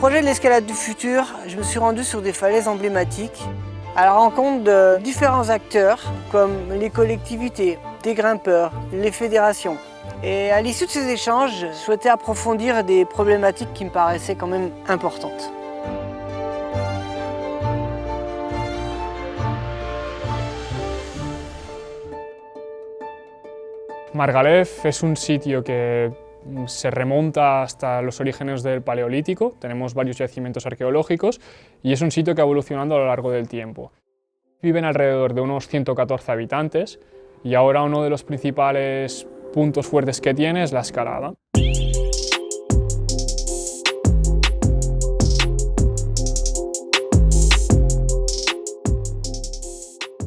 projet de l'escalade du futur, je me suis rendu sur des falaises emblématiques à la rencontre de différents acteurs comme les collectivités, des grimpeurs, les fédérations. Et à l'issue de ces échanges, je souhaitais approfondir des problématiques qui me paraissaient quand même importantes. Margalef es un sitio que se remonta hasta los orígenes del Paleolítico, tenemos varios yacimientos arqueológicos y es un sitio que ha evolucionado a lo largo del tiempo. Viven alrededor de unos 114 habitantes y ahora uno de los principales puntos fuertes que tiene es la escalada.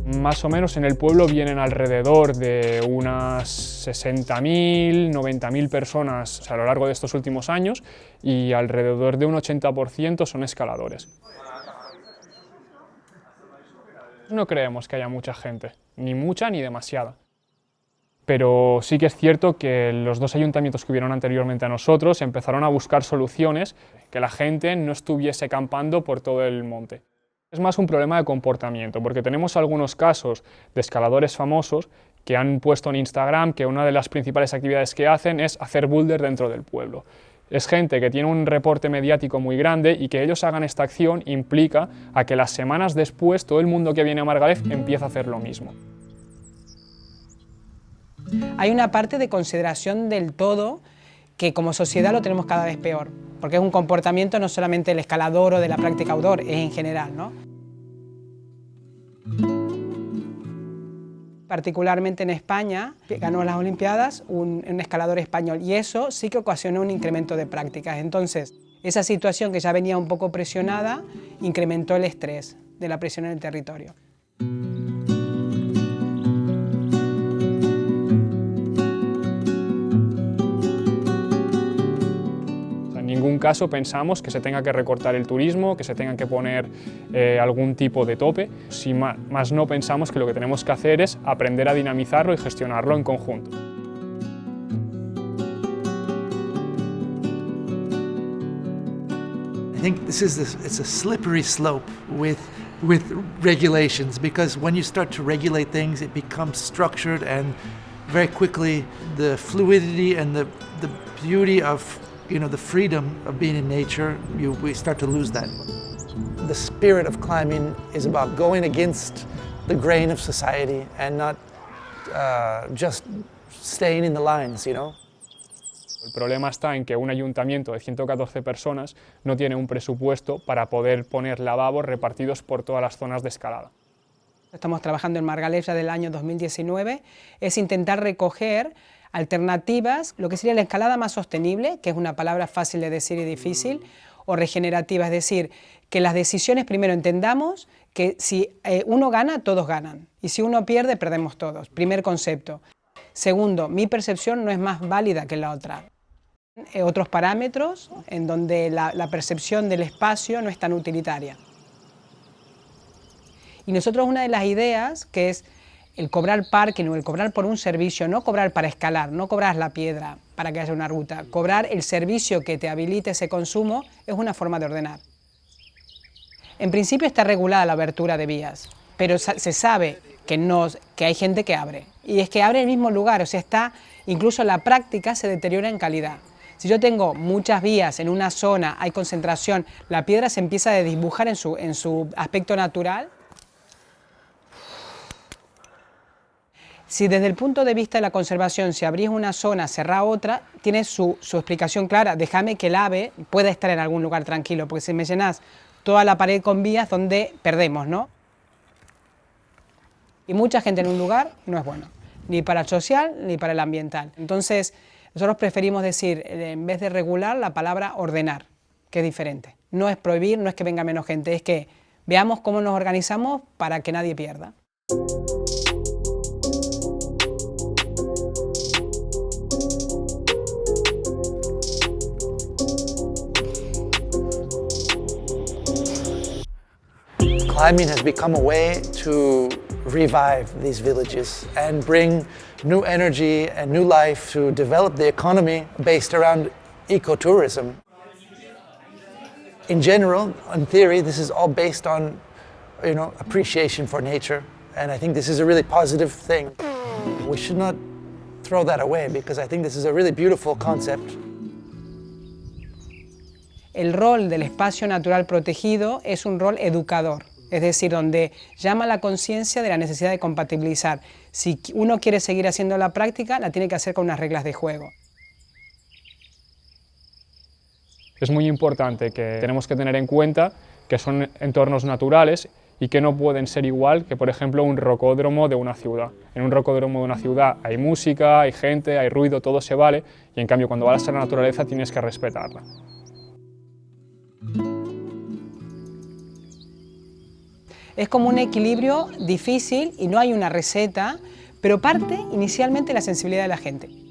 Más o menos en el pueblo vienen alrededor de unas 60.000, 90.000 personas a lo largo de estos últimos años y alrededor de un 80% son escaladores. No creemos que haya mucha gente, ni mucha ni demasiada. Pero sí que es cierto que los dos ayuntamientos que hubieron anteriormente a nosotros empezaron a buscar soluciones que la gente no estuviese campando por todo el monte. Es más un problema de comportamiento, porque tenemos algunos casos de escaladores famosos que han puesto en Instagram que una de las principales actividades que hacen es hacer boulder dentro del pueblo. Es gente que tiene un reporte mediático muy grande y que ellos hagan esta acción implica a que las semanas después todo el mundo que viene a Margalef empieza a hacer lo mismo. Hay una parte de consideración del todo que como sociedad lo tenemos cada vez peor, porque es un comportamiento no solamente del escalador o de la práctica outdoor, es en general, ¿no? Particularmente en España, ganó las Olimpiadas un escalador español y eso sí que ocasionó un incremento de prácticas. Entonces, esa situación que ya venía un poco presionada incrementó el estrés de la presión en el territorio. En ningún caso pensamos que se tenga que recortar el turismo, que se tenga que poner algún tipo de tope. Si más no pensamos que lo que tenemos que hacer es aprender a dinamizarlo y gestionarlo en conjunto. I think it's a slippery slope with regulations, because when you start to regulate things, it becomes structured, and very quickly the fluidity and the beauty of the freedom of being in nature, we start to lose that. The spirit of climbing is about going against the grain of society and not just staying in the lines, you know. El problema está en que un ayuntamiento de 114 personas no tiene un presupuesto para poder poner lavabos repartidos por todas las zonas de escalada. Estamos trabajando en Margalef ya del año 2019, es intentar recoger alternativas, lo que sería la escalada más sostenible, que es una palabra fácil de decir y difícil, o regenerativa, es decir, que las decisiones primero entendamos que si uno gana, todos ganan, y si uno pierde, perdemos todos, primer concepto. Segundo, mi percepción no es más válida que la otra. Otros parámetros en donde la percepción del espacio no es tan utilitaria. Y nosotros una de las ideas que es el cobrar parking o el cobrar por un servicio, no cobrar para escalar, no cobrar la piedra para que haya una ruta, cobrar el servicio que te habilite ese consumo es una forma de ordenar. En principio está regulada la abertura de vías, pero se sabe que hay gente que abre, y es que abre en el mismo lugar, o sea, incluso la práctica se deteriora en calidad. Si yo tengo muchas vías en una zona, hay concentración, la piedra se empieza a desdibujar en su aspecto natural. Si desde el punto de vista de la conservación, si abrís una zona, cerrás otra, tiene su explicación clara. Déjame que el ave pueda estar en algún lugar tranquilo, porque si me llenás toda la pared con vías, donde perdemos, ¿no? Y mucha gente en un lugar no es bueno, ni para el social ni para el ambiental. Entonces, nosotros preferimos decir, en vez de regular, la palabra ordenar, que es diferente. No es prohibir, no es que venga menos gente, es que veamos cómo nos organizamos para que nadie pierda. Climbing has become a way to revive these villages and bring new energy and new life to develop the economy based around ecotourism. In general, in theory, this is all based on, appreciation for nature, and I think this is a really positive thing. We should not throw that away because I think this is a really beautiful concept. El rol del espacio natural protegido es un rol educador, es decir, donde llama la conciencia de la necesidad de compatibilizar. Si uno quiere seguir haciendo la práctica, la tiene que hacer con unas reglas de juego. Es muy importante que tenemos que tener en cuenta que son entornos naturales y que no pueden ser igual que, por ejemplo, un rocódromo de una ciudad. En un rocódromo de una ciudad hay música, hay gente, hay ruido, todo se vale, y en cambio cuando vas a la naturaleza tienes que respetarla. Es como un equilibrio difícil y no hay una receta, pero parte inicialmente de la sensibilidad de la gente.